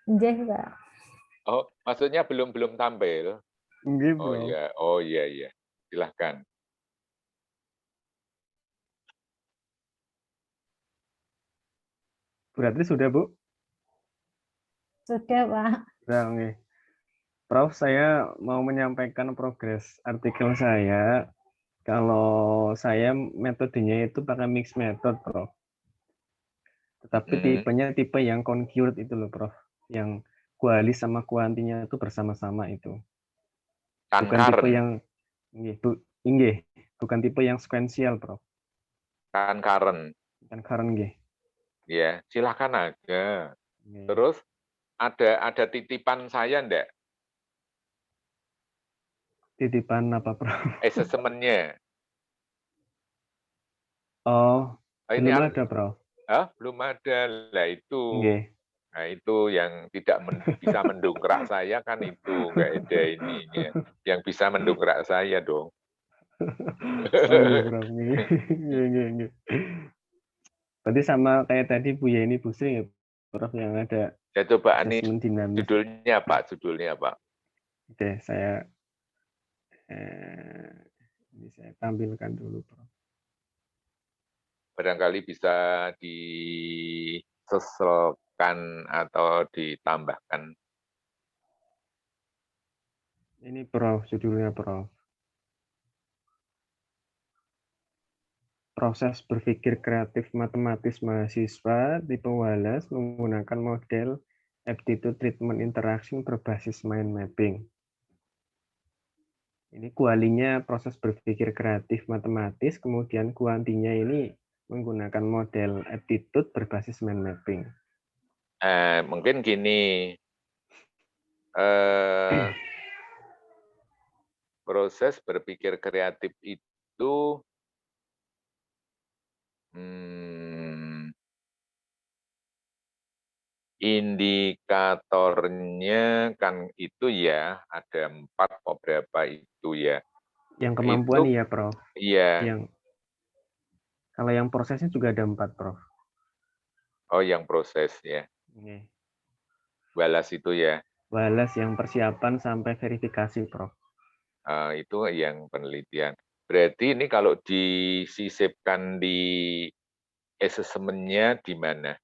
Nggih, Pak. Oh, maksudnya belum tampil. Nggih, Oh Bro. iya. Oh iya. Silahkan. Berarti sudah, Bu? Sudah, Pak. Sudah, oke. Prof, saya mau menyampaikan progres artikel saya. Kalau saya metodenya itu pakai mix method, Prof. Tetapi tipenya tipe yang concurrent itu loh, Prof. Yang kuali sama kuantinya itu bersama-sama itu. Bukan tipe yang bukan tipe yang sequential, Prof. Concurrent. Nggih. Ya, silakan aja. Terus ada titipan saya enggak? Titipan apa, Prof? Assessment-nya. Oh, belum ada, Prof. Belum ada. Lah itu. Nggih. Nah, itu yang tidak bisa mendongkrak saya kan itu, nggak ada ininya. Yang bisa mendongkrak saya dong. Nggih, Prof. Nggih. Berarti sama kayak tadi Bu Yeni Busri ya, Prof, yang ada. Ya coba ini dinamis. judulnya apa? Oke, saya ini saya tampilkan dulu, Prof. Barangkali bisa disesuaikan atau ditambahkan. Ini, Prof, judulnya, Prof. Proses berpikir kreatif matematis mahasiswa tipe Wallace menggunakan model aptitude treatment interaction berbasis mind mapping. Ini kualinya proses berpikir kreatif matematis, kemudian kuantinya ini menggunakan model aptitude berbasis mind mapping. Mungkin gini, proses berpikir kreatif itu indikatornya kan itu ya ada 4 beberapa itu ya. Yang kemampuan itu, iya, Prof. Iya. Kalau yang prosesnya juga ada 4, Prof. Oh, yang proses ya. Wallace itu ya. Wallace yang persiapan sampai verifikasi, Prof. Itu yang penelitian. Berarti ini kalau disisipkan di assessment-nya di mana?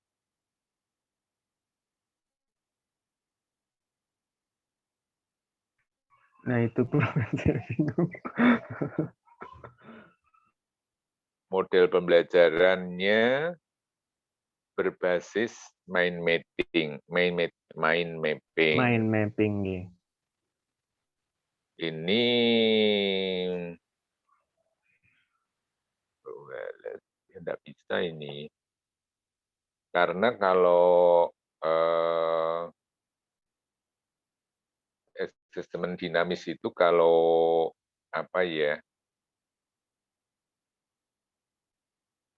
Nah, itu Prof. Saya bingung. model pembelajarannya berbasis mind mapping. Mind mapping. Nggih. Ini tidak bisa ini. Karena kalau assessment dinamis itu kalau apa ya?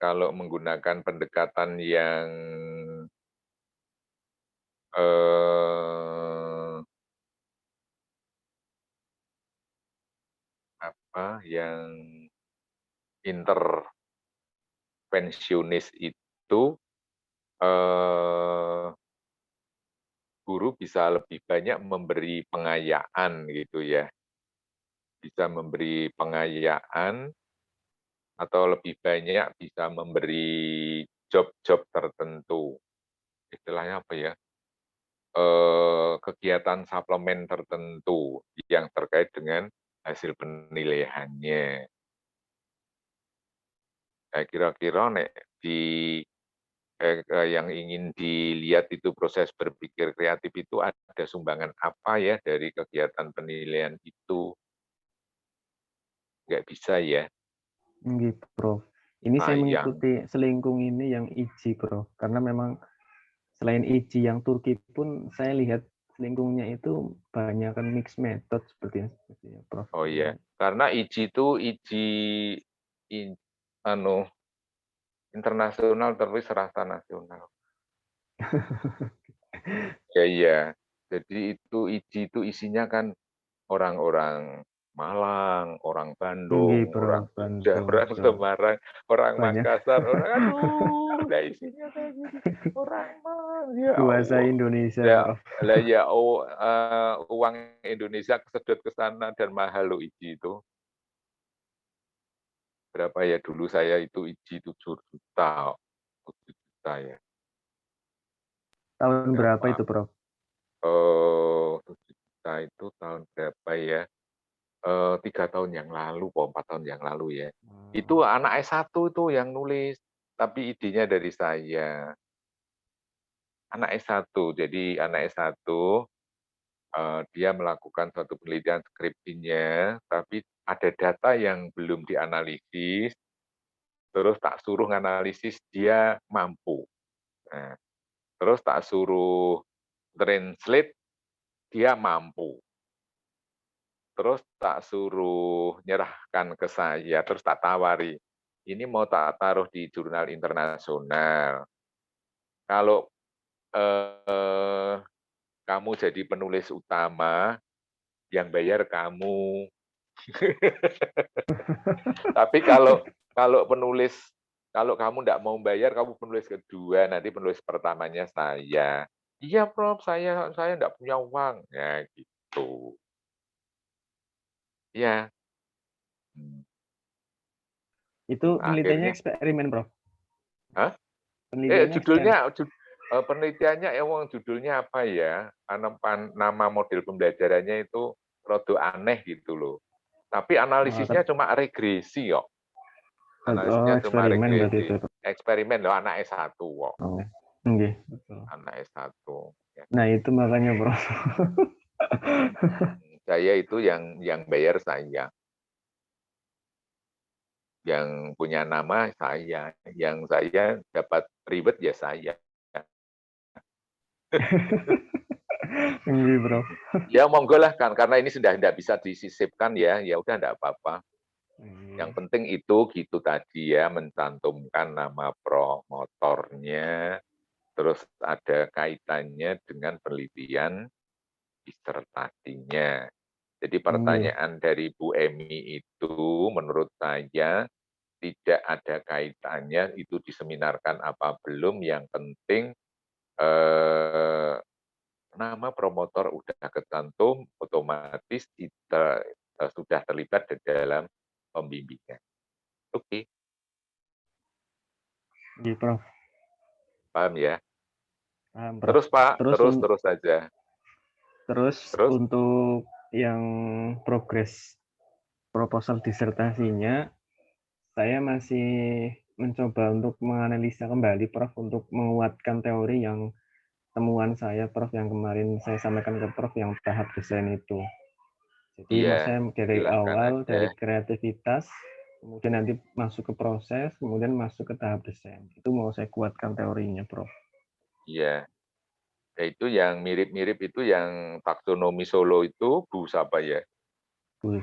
Kalau menggunakan pendekatan yang yang intervensionis itu guru bisa lebih banyak memberi pengayaan gitu ya, bisa memberi pengayaan atau lebih banyak bisa memberi job-job tertentu, istilahnya apa ya, kegiatan suplemen tertentu yang terkait dengan hasil penilaiannya. Kira-kira yang ingin dilihat itu proses berpikir kreatif itu ada sumbangan apa ya dari kegiatan penilaian itu? Nggak bisa ya. Gitu, Prof. Ini saya mengikuti selingkung ini yang IJI, Prof. Karena memang selain IJI yang Turki pun saya lihat selingkungnya itu banyak kan mix method seperti itu, Prof. Oh iya, karena IJI itu internasional terus rasa nasional. Iya. Jadi itu IJI itu isinya kan orang-orang Malang, orang Bandung, orang Semarang, orang Makassar, orang udah isinya kayak gitu. Orang ya Bahasa Indonesia. Uang Indonesia kesedot ke sana dan mahal loh IJI itu. Berapa ya dulu saya itu IJI 7 juta. 7 juta ya. Tahun berapa itu, Prof? 7 juta itu tahun berapa ya? 3 tahun yang lalu, 4 tahun yang lalu ya. Itu anak S1 itu yang nulis, tapi idenya dari saya. Anak S1, jadi anak S1 dia melakukan suatu penelitian skripsinya, tapi ada data yang belum dianalisis, terus tak suruh nganalisis dia mampu. Nah, terus tak suruh translate dia mampu. Terus tak suruh nyerahkan ke saya, terus tak tawari, ini mau tak taruh di jurnal internasional. Kalau kamu jadi penulis utama, yang bayar kamu. Tapi kalau kalau kamu tidak mau bayar, kamu penulis kedua, nanti penulis pertamanya saya. Iya, Prof, saya tidak punya uang. Ya, gitu. Ya. Itu penelitiannya eksperimen, Prof? Hah? Penelitiannya emang judulnya apa ya? Nama model pembelajarannya itu rada aneh gitu loh. Tapi analisisnya cuma regresi kok. Analisisnya cuma regresi. Eksperimen loh, anak S1 kok. Nggih, betul. Anak S1. Nah, itu makanya, Prof. Saya itu yang bayar saya. Yang punya nama saya, yang saya dapat ribet ya saya. Bro. Ya monggo lah kan, karena ini sudah tidak bisa disisipkan ya udah tidak apa-apa. Yang penting itu gitu tadi ya, mencantumkan nama promotornya, terus ada kaitannya dengan penelitian disertasinya. Jadi pertanyaan dari Bu Emi itu menurut saya tidak ada kaitannya itu diseminarkan apa belum, yang penting nama promotor udah kecantum, otomatis kita sudah terlibat di dalam pembimbingan. Oke. Iya, Prof. Paham ya? Paham, Prof. Terus Pak, terus saja. Terus untuk yang progres proposal disertasinya, saya masih mencoba untuk menganalisa kembali, Prof, untuk menguatkan teori yang temuan saya, Prof, yang kemarin saya sampaikan ke Prof yang tahap desain itu. Jadi saya dari awal, dari kreativitas, kemudian nanti masuk ke proses, kemudian masuk ke tahap desain. Itu mau saya kuatkan teorinya, Prof. Iya. Ya, itu yang mirip-mirip itu yang taksonomi Solo itu Bu siapa ya? Bu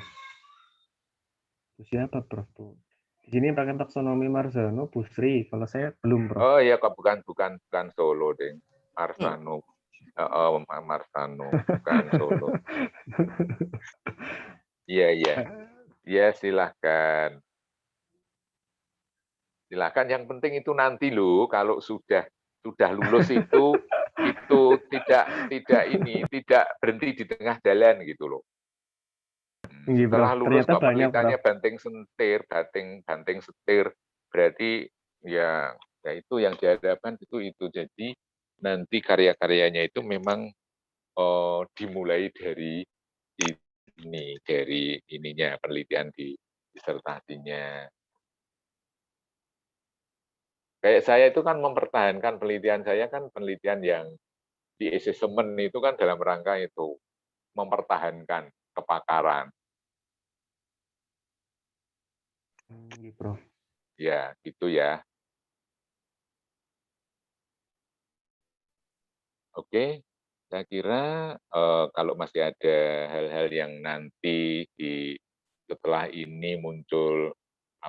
siapa, Prof? Di sini pakai taksonomi Marzano, Bu Sri. Kalau saya belum, Prof. Oh iya, kok bukan Solo, deh. Marzano. Oh, Marzano, bukan Solo. Iya, iya. Iya, silahkan. Silahkan, yang penting itu nanti loh, kalau sudah lulus itu tidak berhenti di tengah jalan gitu loh. Setelah lulus kok penelitiannya banting setir, berarti ya itu yang diharapkan itu. Jadi nanti karya-karyanya itu memang dimulai dari ininya, penelitian di disertasinya. Kayak saya itu kan mempertahankan penelitian saya, kan penelitian yang di assessment itu kan dalam rangka itu mempertahankan kepakaran. Prof. Ya, gitu ya. Oke, saya kira kalau masih ada hal-hal yang nanti setelah ini muncul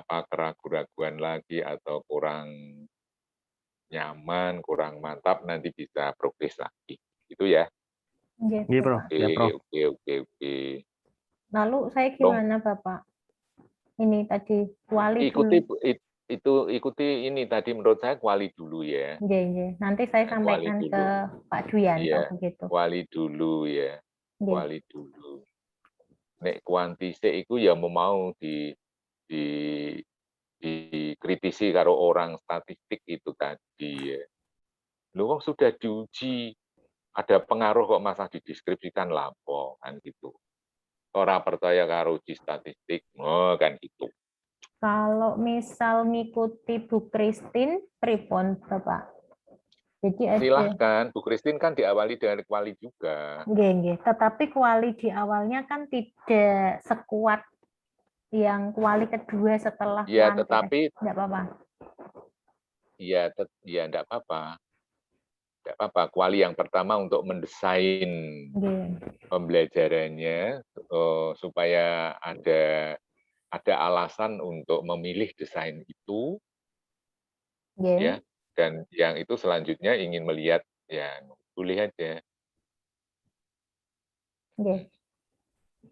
keraguan-keraguan lagi atau kurang nyaman, kurang mantap, nanti bisa progres lagi. Itu ya. Iya, Prof. Oke. Lalu saya gimana, Bapak? Ini tadi kuali ikuti ini tadi, menurut saya kuali dulu ya. Iya. Nanti saya sampaikan ke Pak Duyanto begitu. Kuali dulu ya. Kuali dulu. Nek kuantisik itu ya mau dikritisi karo orang statistik itu tadi ya. Lu kok sudah diuji, ada pengaruh kok masa dideskripsikan lapo kan gitu. Orang percaya karo uji statistik, kan gitu. Kalau misal ngikuti Bu Christine, pripun Bapak? Jadi silahkan, Bu Christine kan diawali dengan kuali juga. Nggih. Tetapi kuali di awalnya kan tidak sekuat yang kuali kedua setelah ya, tetapi enggak apa-apa. Ya, enggak apa-apa. Enggak apa-apa. Kuali yang pertama untuk mendesain pembelajarannya supaya ada alasan untuk memilih desain itu, ya. Dan yang itu selanjutnya ingin melihat, ya boleh aja.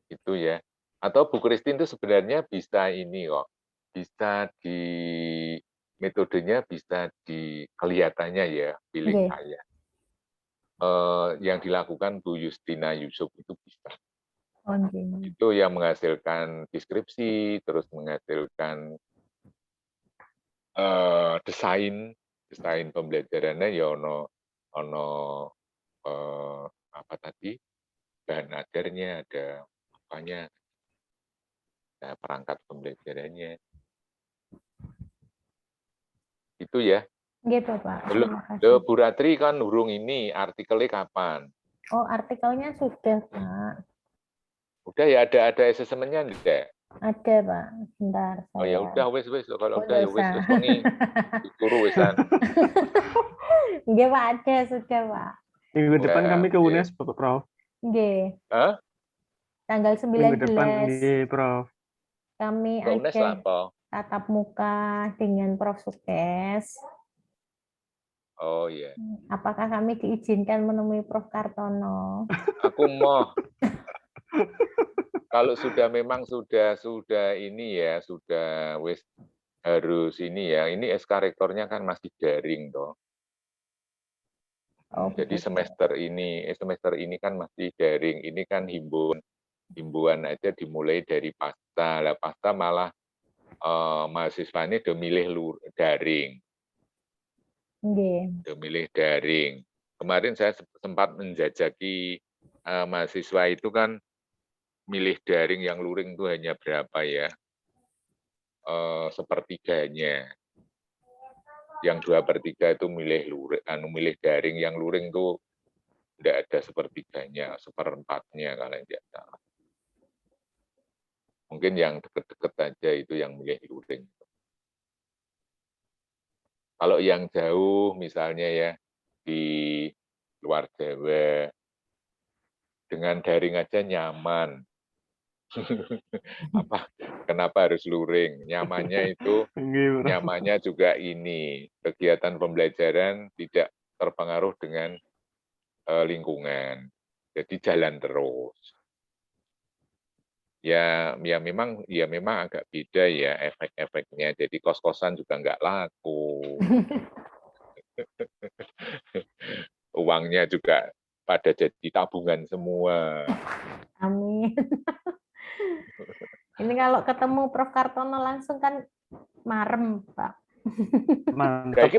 Itu ya. Atau Bu Christine itu sebenarnya bisa ini kok, bisa metodenya bisa kelihatannya ya, pilih saya. Yang dilakukan Bu Justina Yusuf itu bisa. Itu yang menghasilkan deskripsi, terus menghasilkan desain pembelajarannya ya ono apa tadi, bahan ajarnya, ada apanya, ada perangkat pembelajarannya. Itu ya. Nggih, Bapak. Loh, Bu Ratri kan urung ini, artikelnya kapan? Oh, artikelnya sudah, Pak. Udah ya, ada assessment-nya enggak? Ada, Pak. Bentar. Oh ya udah, wis kalau udah ya wis wengi. Turu wisan. Nggih, Pak, ada sudah, Pak. Minggu depan kami ke UNES, Prof. Nggih. Hah? Tanggal 19. Minggu depan, nggih, Prof. Kami ada tatap muka dengan Prof. Sukes. Oh iya. Apakah kami diizinkan menemui Prof. Kartono? Aku mau. Kalau memang sudah ini ya, sudah wis harus ini ya. Ini SK rektornya kan masih daring toh. Jadi semester ini kan masih daring. Ini kan himbauan aja dimulai dari pasca. Lah pasca malah mahasiswa ini udah milih daring. Udah milih daring. Kemarin saya sempat menjajaki mahasiswa itu kan milih daring, yang luring itu hanya berapa ya? sepertiganya. Yang 2/3 itu milih daring, yang luring tuh tidak ada sepertiganya, 1/4-nya kalau tidak salah. Mungkin yang deket-deket aja itu yang milih luring. Kalau yang jauh misalnya ya di luar Jawa, dengan daring aja nyaman. Kenapa harus luring? Nyamannya juga ini, kegiatan pembelajaran tidak terpengaruh dengan lingkungan. Jadi jalan terus. Ya memang agak beda ya efek-efeknya. Jadi kos-kosan juga nggak laku. Uangnya juga pada jadi tabungan semua. Amin. Ini kalau ketemu Prof. Kartono langsung kan marem, Pak. Mantap, ya,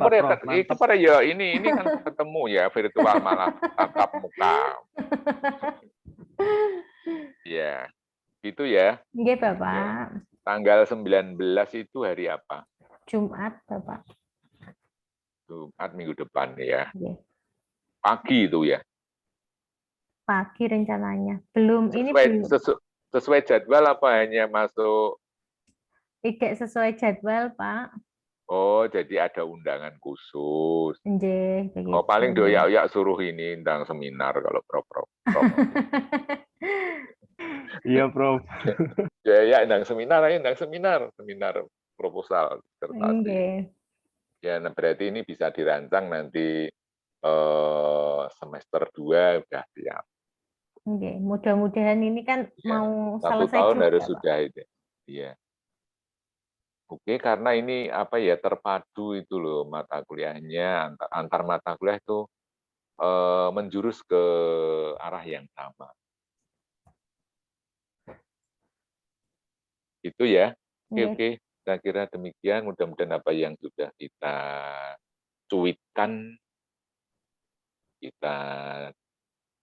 Pak Prof. Ya ini kan ketemu ya virtual malah tatap muka. Ya, gitu ya. Iya, Bapak. Ya. Tanggal 19 itu hari apa? Jumat, Bapak. Jumat minggu depan ya. Iya. Pagi itu ya. Pagi rencananya. Belum sesuai jadwal apa hanya masuk? Tidak sesuai jadwal, Pak. Oh, jadi ada undangan khusus. Begitu. Oh, paling doyak-doyak suruh ini undang seminar kalau Prof. Iya, Prof. Ya, undang seminar proposal disertasi. Ya, nah berarti ini bisa dirancang nanti semester 2 udah siap. Oke, mudah-mudahan ini kan ya, mau 1 selesai tahun juga, harus Pak. Sudah itu. Iya. Oke, karena ini terpadu itu loh mata kuliahnya, antar mata kuliah itu menjurus ke arah yang sama. Itu ya. Oke. Saya kira demikian. Mudah-mudahan apa yang sudah kita cuitkan, kita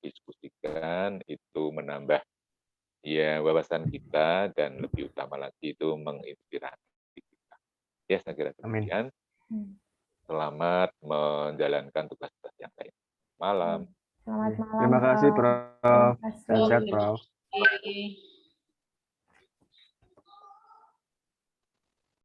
diskusikan itu menambah ya wawasan kita dan lebih utama lagi itu menginspirasi kita. Ya, saya kira demikian. Selamat menjalankan tugas-tugas yang lain. Malam. Selamat malam. Terima kasih, Prof. Sehat, Prof.